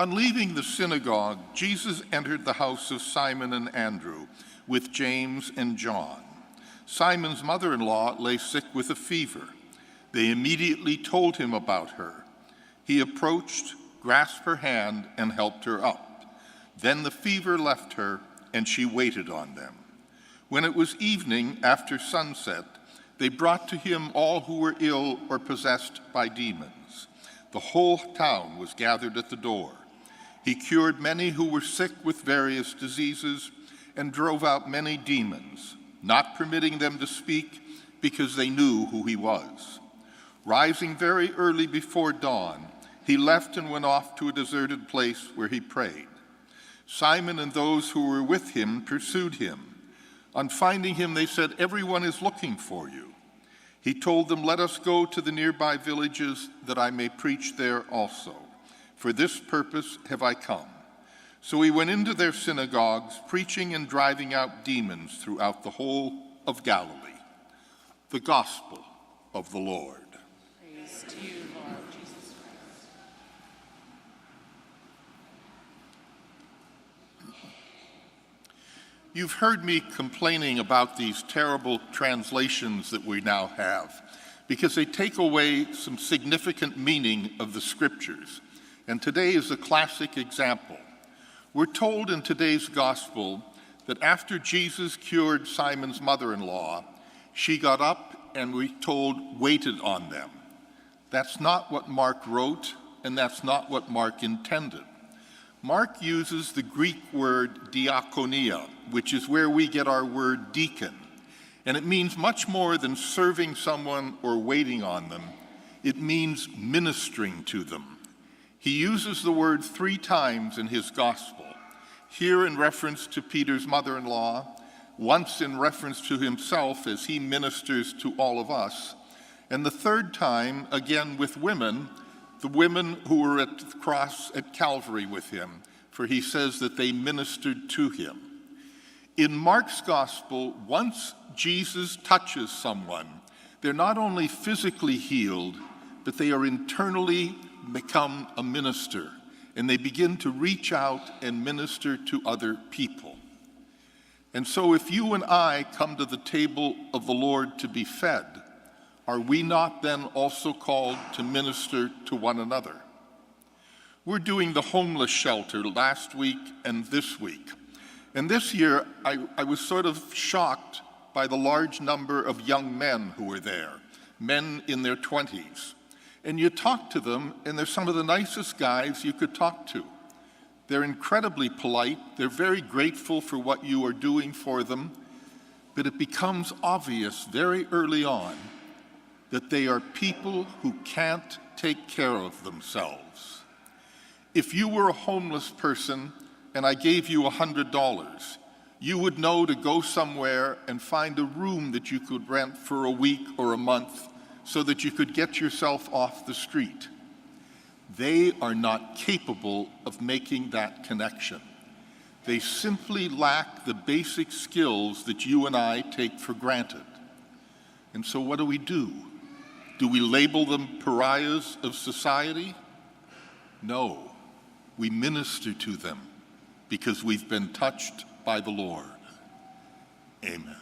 On leaving the synagogue, Jesus entered the house of Simon and Andrew with James and John. Simon's mother-in-law lay sick with a fever. They immediately told him about her. He approached, grasped her hand, and helped her up. Then the fever left her, and she waited on them. When it was evening, after sunset, they brought to him all who were ill or possessed by demons. The whole town was gathered at the door. He cured many who were sick with various diseases and drove out many demons, not permitting them to speak because they knew who he was. Rising very early before dawn, he left and went off to a deserted place where he prayed. Simon and those who were with him pursued him. On finding him, they said, "Everyone is looking for you." He told them, "Let us go to the nearby villages that I may preach there also. For this purpose have I come." So he went into their synagogues, preaching and driving out demons throughout the whole of Galilee. The Gospel of the Lord. Praise to you, Lord Jesus Christ. You've heard me complaining about these terrible translations that we now have because they take away some significant meaning of the Scriptures. And today is a classic example. We're told in today's gospel that after Jesus cured Simon's mother-in-law, she got up and we're told waited on them. That's not what Mark wrote, and that's not what Mark intended. Mark uses the Greek word diakonia, which is where we get our word deacon. And it means much more than serving someone or waiting on them. It means ministering to them. He uses the word 3 times in his gospel, here in reference to Peter's mother-in-law, once in reference to himself as he ministers to all of us, and the 3rd time, again with women, the women who were at the cross at Calvary with him, for he says that they ministered to him. In Mark's gospel, once Jesus touches someone, they're not only physically healed, but they are internally become a minister, and they begin to reach out and minister to other people. And so if you and I come to the table of the Lord to be fed, are we not then also called to minister to one another? We're doing the homeless shelter last week and this week. And this year, I was sort of shocked by the large number of young men who were there, men in their 20s. And you talk to them, and they're some of the nicest guys you could talk to. They're incredibly polite. They're very grateful for what you are doing for them. But it becomes obvious very early on that they are people who can't take care of themselves. If you were a homeless person and I gave you $100, you would know to go somewhere and find a room that you could rent for a week or a month so that you could get yourself off the street. They are not capable of making that connection. They simply lack the basic skills that you and I take for granted. And so what do? Do we label them pariahs of society? No, we minister to them because we've been touched by the Lord. Amen.